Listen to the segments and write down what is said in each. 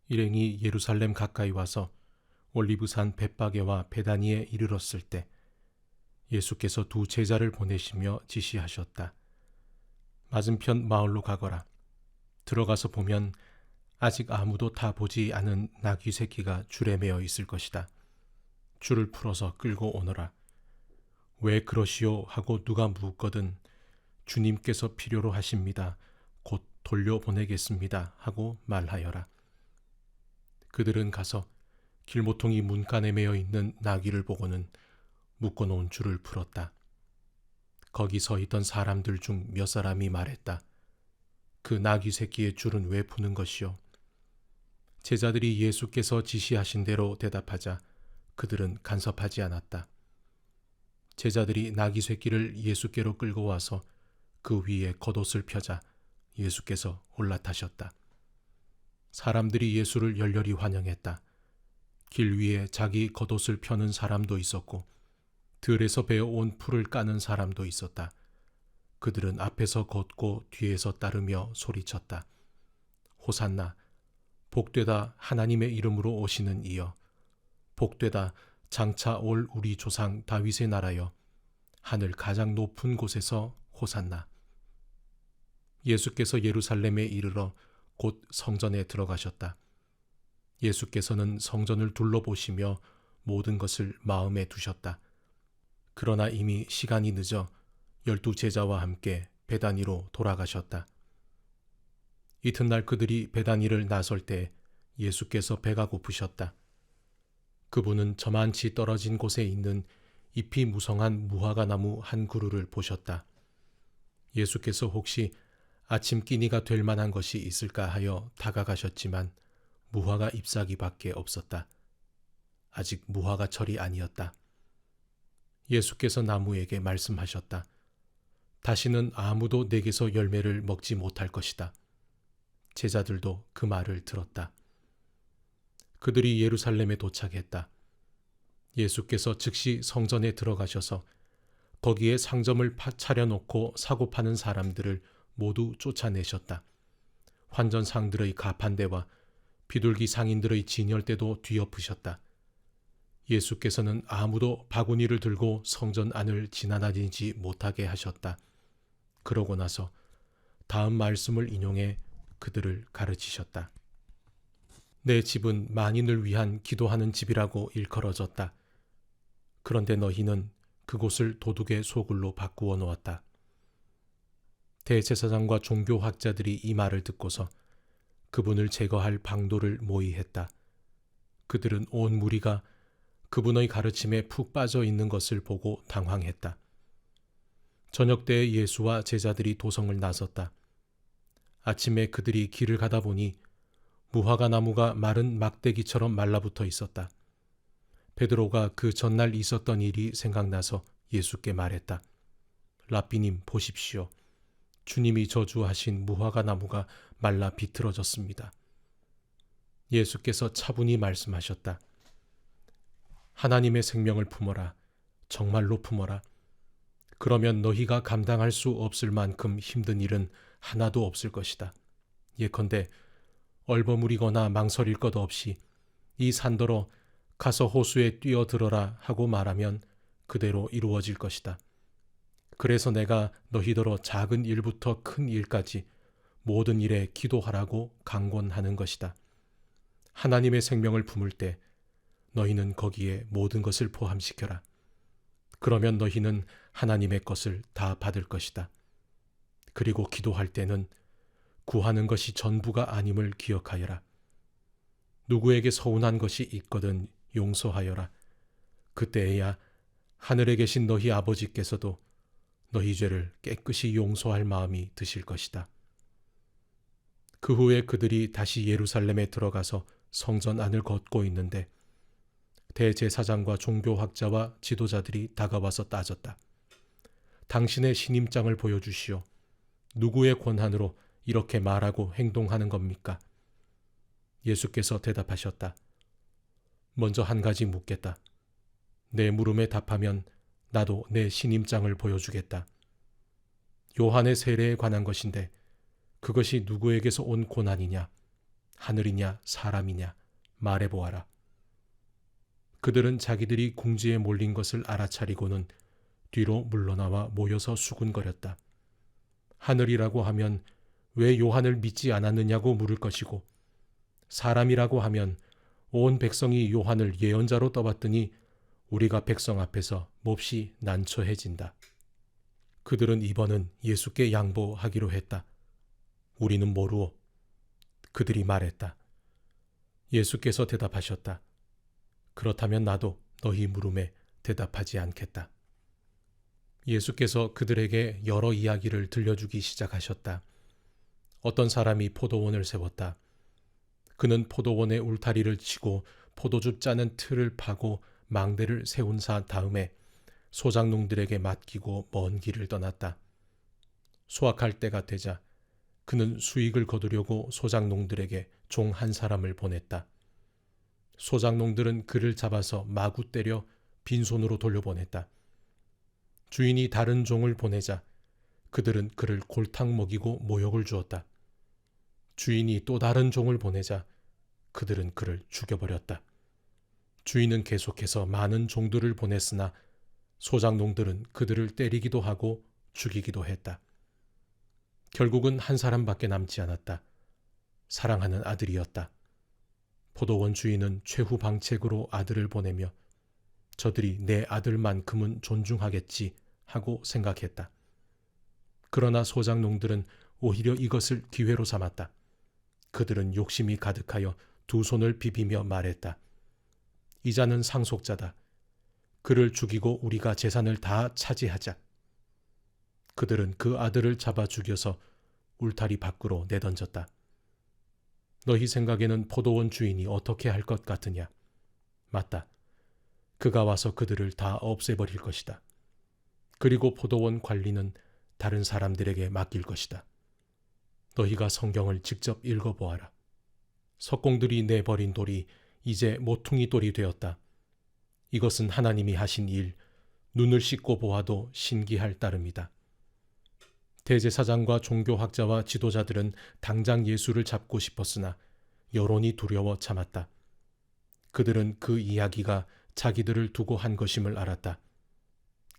일행이 예루살렘 가까이 와서 올리브산 벳바게와 베다니에 이르렀을 때 예수께서 두 제자를 보내시며 지시하셨다. 맞은편 마을로 가거라. 들어가서 보면 아직 아무도 다 보지 않은 나귀 새끼가 줄에 매어 있을 것이다. 줄을 풀어서 끌고 오너라. 왜 그러시오 하고 누가 묻거든 주님께서 필요로 하십니다. 곧 돌려보내겠습니다 하고 말하여라. 그들은 가서 길모퉁이 문간에 매어 있는 나귀를 보고는 묶어놓은 줄을 풀었다. 거기 서 있던 사람들 중 몇 사람이 말했다. 그 나귀 새끼의 줄은 왜 푸는 것이요? 제자들이 예수께서 지시하신 대로 대답하자 그들은 간섭하지 않았다. 제자들이 나귀 새끼를 예수께로 끌고 와서 그 위에 겉옷을 펴자 예수께서 올라타셨다. 사람들이 예수를 열렬히 환영했다. 길 위에 자기 겉옷을 펴는 사람도 있었고 들에서 베어온 풀을 까는 사람도 있었다. 그들은 앞에서 걷고 뒤에서 따르며 소리쳤다. 호산나, 복되다 하나님의 이름으로 오시는 이여, 복되다 장차 올 우리 조상 다윗의 나라여, 하늘 가장 높은 곳에서 호산나. 예수께서 예루살렘에 이르러 곧 성전에 들어가셨다. 예수께서는 성전을 둘러보시며 모든 것을 마음에 두셨다. 그러나 이미 시간이 늦어 12 제자와 함께 베다니로 돌아가셨다. 이튿날 그들이 베다니를 나설 때 예수께서 배가 고프셨다. 그분은 저만치 떨어진 곳에 있는 잎이 무성한 무화과 나무 한 그루를 보셨다. 예수께서 혹시 아침 끼니가 될 만한 것이 있을까 하여 다가가셨지만 무화과 잎사귀밖에 없었다. 아직 무화과철이 아니었다. 예수께서 나무에게 말씀하셨다. 다시는 아무도 내게서 열매를 먹지 못할 것이다. 제자들도 그 말을 들었다. 그들이 예루살렘에 도착했다. 예수께서 즉시 성전에 들어가셔서 거기에 상점을 차려놓고 사고 파는 사람들을 모두 쫓아내셨다. 환전상들의 가판대와 비둘기 상인들의 진열대도 뒤엎으셨다. 예수께서는 아무도 바구니를 들고 성전 안을 지나다니지 못하게 하셨다. 그러고 나서 다음 말씀을 인용해 그들을 가르치셨다. 내 집은 만인을 위한 기도하는 집이라고 일컬어졌다. 그런데 너희는 그곳을 도둑의 소굴로 바꾸어 놓았다. 대제사장과 종교학자들이 이 말을 듣고서 그분을 제거할 방도를 모의했다. 그들은 온 무리가 그분의 가르침에 푹 빠져 있는 것을 보고 당황했다. 저녁 때에 예수와 제자들이 도성을 나섰다. 아침에 그들이 길을 가다 보니 무화과 나무가 마른 막대기처럼 말라붙어 있었다. 베드로가 그 전날 있었던 일이 생각나서 예수께 말했다. 랍비님 보십시오. 주님이 저주하신 무화과 나무가 말라 비틀어졌습니다. 예수께서 차분히 말씀하셨다. 하나님의 생명을 품어라. 정말로 품어라. 그러면 너희가 감당할 수 없을 만큼 힘든 일은 하나도 없을 것이다. 예컨대 얼버무리거나 망설일 것 없이 이 산더러 가서 호수에 뛰어들어라 하고 말하면 그대로 이루어질 것이다. 그래서 내가 너희더러 작은 일부터 큰 일까지 모든 일에 기도하라고 강권하는 것이다. 하나님의 생명을 품을 때 너희는 거기에 모든 것을 포함시켜라. 그러면 너희는 하나님의 것을 다 받을 것이다. 그리고 기도할 때는 구하는 것이 전부가 아님을 기억하여라. 누구에게 서운한 것이 있거든 용서하여라. 그때에야 하늘에 계신 너희 아버지께서도 너희 죄를 깨끗이 용서할 마음이 드실 것이다. 그 후에 그들이 다시 예루살렘에 들어가서 성전 안을 걷고 있는데 대제사장과 종교학자와 지도자들이 다가와서 따졌다. 당신의 신임장을 보여주시오. 누구의 권한으로 이렇게 말하고 행동하는 겁니까? 예수께서 대답하셨다. 먼저 한 가지 묻겠다. 내 물음에 답하면 나도 내 신임장을 보여주겠다. 요한의 세례에 관한 것인데 그것이 누구에게서 온 고난이냐? 하늘이냐 사람이냐 말해보아라. 그들은 자기들이 궁지에 몰린 것을 알아차리고는 뒤로 물러나와 모여서 수군거렸다. 하늘이라고 하면 왜 요한을 믿지 않았느냐고 물을 것이고, 사람이라고 하면 온 백성이 요한을 예언자로 떠봤더니 우리가 백성 앞에서 몹시 난처해진다. 그들은 이번은 예수께 양보하기로 했다. 우리는 모르오. 그들이 말했다. 예수께서 대답하셨다. 그렇다면 나도 너희 물음에 대답하지 않겠다. 예수께서 그들에게 여러 이야기를 들려주기 시작하셨다. 어떤 사람이 포도원을 세웠다. 그는 포도원의 울타리를 치고 포도즙 짜는 틀을 파고 망대를 세운 다음에 소작농들에게 맡기고 먼 길을 떠났다. 수확할 때가 되자 그는 수익을 거두려고 소작농들에게 종 한 사람을 보냈다. 소작농들은 그를 잡아서 마구 때려 빈손으로 돌려보냈다. 주인이 다른 종을 보내자 그들은 그를 골탕 먹이고 모욕을 주었다. 주인이 또 다른 종을 보내자 그들은 그를 죽여버렸다. 주인은 계속해서 많은 종들을 보냈으나 소작농들은 그들을 때리기도 하고 죽이기도 했다. 결국은 한 사람밖에 남지 않았다. 사랑하는 아들이었다. 포도원 주인은 최후방책으로 아들을 보내며 저들이 내 아들만큼은 존중하겠지 하고 생각했다. 그러나 소작농들은 오히려 이것을 기회로 삼았다. 그들은 욕심이 가득하여 두 손을 비비며 말했다. 이 자는 상속자다. 그를 죽이고 우리가 재산을 다 차지하자. 그들은 그 아들을 잡아 죽여서 울타리 밖으로 내던졌다. 너희 생각에는 포도원 주인이 어떻게 할 것 같으냐? 맞다. 그가 와서 그들을 다 없애버릴 것이다. 그리고 포도원 관리는 다른 사람들에게 맡길 것이다. 너희가 성경을 직접 읽어보아라. 석공들이 내버린 돌이 이제 모퉁이 돌이 되었다. 이것은 하나님이 하신 일, 눈을 씻고 보아도 신기할 따름이다. 대제사장과 종교학자와 지도자들은 당장 예수를 잡고 싶었으나 여론이 두려워 참았다. 그들은 그 이야기가 자기들을 두고 한 것임을 알았다.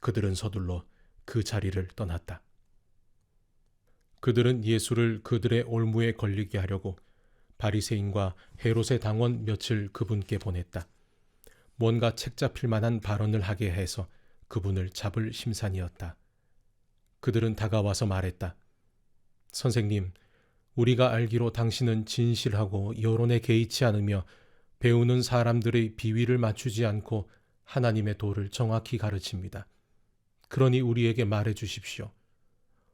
그들은 서둘러 그 자리를 떠났다. 그들은 예수를 그들의 올무에 걸리게 하려고 바리새인과 헤롯의 당원 몇을 그분께 보냈다. 뭔가 책 잡힐 만한 발언을 하게 해서 그분을 잡을 심산이었다. 그들은 다가와서 말했다. 선생님, 우리가 알기로 당신은 진실하고 여론에 개의치 않으며 배우는 사람들의 비위를 맞추지 않고 하나님의 도를 정확히 가르칩니다. 그러니 우리에게 말해 주십시오.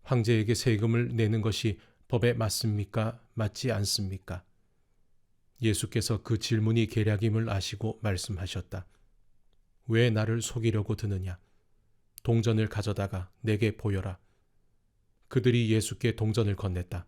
황제에게 세금을 내는 것이 법에 맞습니까? 맞지 않습니까? 예수께서 그 질문이 계략임을 아시고 말씀하셨다. 왜 나를 속이려고 드느냐? 동전을 가져다가 내게 보여라. 그들이 예수께 동전을 건넸다.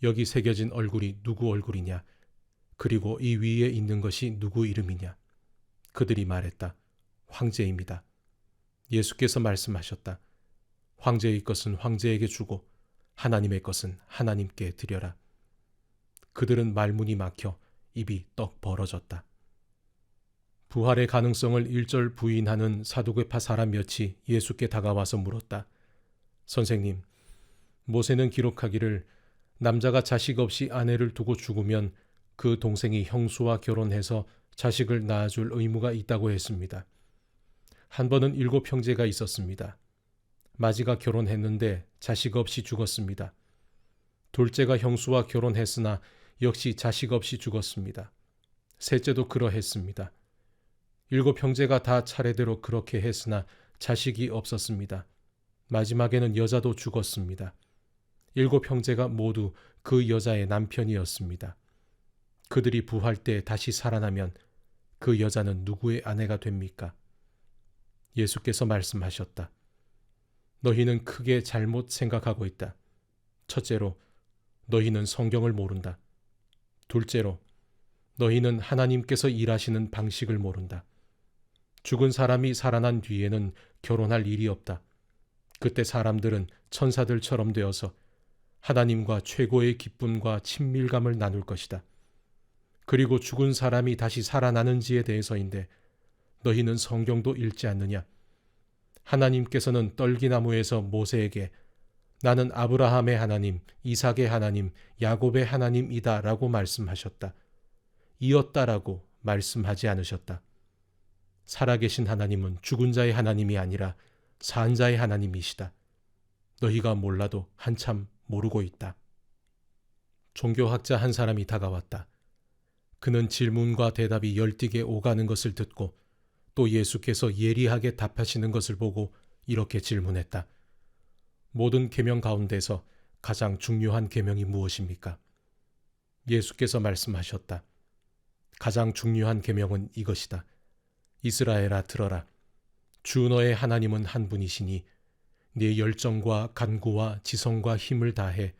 여기 새겨진 얼굴이 누구 얼굴이냐? 그리고 이 위에 있는 것이 누구 이름이냐? 그들이 말했다. 황제입니다. 예수께서 말씀하셨다. 황제의 것은 황제에게 주고 하나님의 것은 하나님께 드려라. 그들은 말문이 막혀 입이 떡 벌어졌다. 부활의 가능성을 일절 부인하는 사두개파 사람 몇이 예수께 다가와서 물었다. 선생님, 모세는 기록하기를 남자가 자식 없이 아내를 두고 죽으면 그 동생이 형수와 결혼해서 자식을 낳아줄 의무가 있다고 했습니다. 한 번은 7 형제가 있었습니다. 마지가 결혼했는데 자식 없이 죽었습니다. 둘째가 형수와 결혼했으나 역시 자식 없이 죽었습니다. 셋째도 그러했습니다. 7 형제가 다 차례대로 그렇게 했으나 자식이 없었습니다. 마지막에는 여자도 죽었습니다. 7 형제가 모두 그 여자의 남편이었습니다. 그들이 부활 때 다시 살아나면 그 여자는 누구의 아내가 됩니까? 예수께서 말씀하셨다. 너희는 크게 잘못 생각하고 있다. 첫째로, 너희는 성경을 모른다. 둘째로, 너희는 하나님께서 일하시는 방식을 모른다. 죽은 사람이 살아난 뒤에는 결혼할 일이 없다. 그때 사람들은 천사들처럼 되어서 하나님과 최고의 기쁨과 친밀감을 나눌 것이다. 그리고 죽은 사람이 다시 살아나는지에 대해서인데 너희는 성경도 읽지 않느냐? 하나님께서는 떨기나무에서 모세에게 나는 아브라함의 하나님, 이삭의 하나님, 야곱의 하나님이다 라고 말씀하셨다. 이었다라고 말씀하지 않으셨다. 살아계신 하나님은 죽은 자의 하나님이 아니라 산 자의 하나님이시다. 너희가 몰라도 한참 모르고 있다. 종교학자 한 사람이 다가왔다. 그는 질문과 대답이 열띠게 오가는 것을 듣고 또 예수께서 예리하게 답하시는 것을 보고 이렇게 질문했다. 모든 계명 가운데서 가장 중요한 계명이 무엇입니까? 예수께서 말씀하셨다. 가장 중요한 계명은 이것이다. 이스라엘아 들어라. 주 너의 하나님은 한 분이시니 네 열정과 간구와 지성과 힘을 다해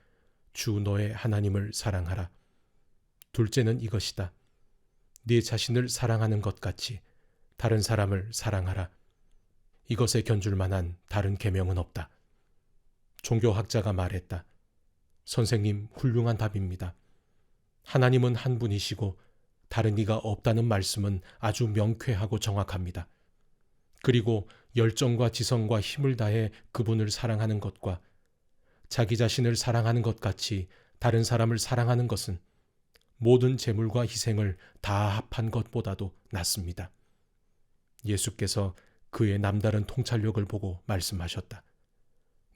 주 너의 하나님을 사랑하라. 둘째는 이것이다. 네 자신을 사랑하는 것 같이 다른 사람을 사랑하라. 이것에 견줄 만한 다른 계명은 없다. 종교학자가 말했다. 선생님, 훌륭한 답입니다. 하나님은 한 분이시고 다른 이가 없다는 말씀은 아주 명쾌하고 정확합니다. 그리고 열정과 지성과 힘을 다해 그분을 사랑하는 것과 자기 자신을 사랑하는 것 같이 다른 사람을 사랑하는 것은 모든 재물과 희생을 다 합한 것보다도 낫습니다. 예수께서 그의 남다른 통찰력을 보고 말씀하셨다.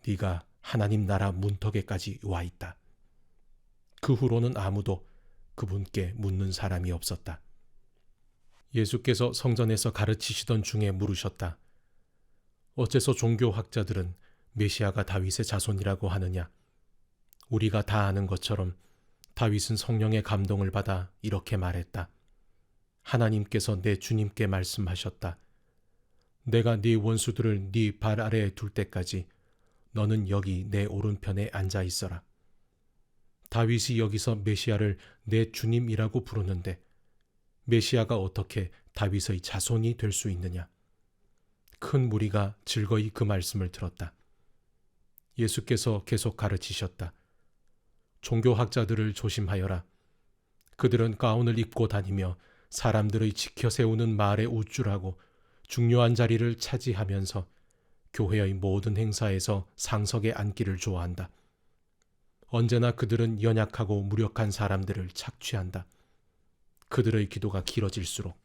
네가 하나님 나라 문턱에까지 와 있다. 그 후로는 아무도 그분께 묻는 사람이 없었다. 예수께서 성전에서 가르치시던 중에 물으셨다. 어째서 종교학자들은 메시아가 다윗의 자손이라고 하느냐? 우리가 다 아는 것처럼 다윗은 성령의 감동을 받아 이렇게 말했다. 하나님께서 내 주님께 말씀하셨다. 내가 네 원수들을 네 발 아래에 둘 때까지 너는 여기 내 오른편에 앉아 있어라. 다윗이 여기서 메시아를 내 주님이라고 부르는데 메시아가 어떻게 다윗의 자손이 될 수 있느냐? 큰 무리가 즐거이 그 말씀을 들었다. 예수께서 계속 가르치셨다. 종교학자들을 조심하여라. 그들은 가운을 입고 다니며 사람들의 지켜 세우는 말의 우쭐하고 중요한 자리를 차지하면서 교회의 모든 행사에서 상석에 앉기를 좋아한다. 언제나 그들은 연약하고 무력한 사람들을 착취한다. 그들의 기도가 길어질수록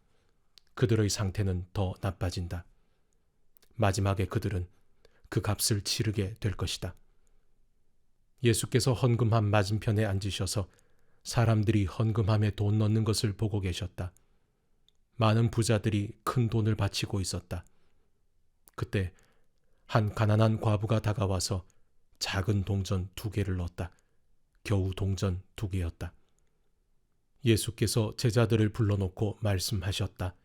그들의 상태는 더 나빠진다. 마지막에 그들은 그 값을 치르게 될 것이다. 예수께서 헌금함 맞은편에 앉으셔서 사람들이 헌금함에 돈 넣는 것을 보고 계셨다. 많은 부자들이 큰 돈을 바치고 있었다. 그때 한 가난한 과부가 다가와서 작은 동전 2개를 넣었다. 겨우 동전 2개였다. 예수께서 제자들을 불러놓고 말씀하셨다.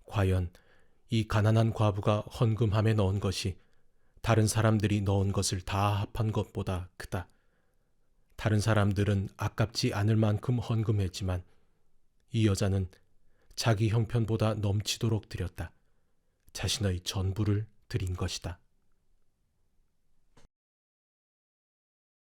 과연 이 가난한 과부가 헌금함에 넣은 것이 다른 사람들이 넣은 것을 다 합한 것보다 크다. 다른 사람들은 아깝지 않을 만큼 헌금했지만 이 여자는 자기 형편보다 넘치도록 드렸다. 자신의 전부를 드린 것이다.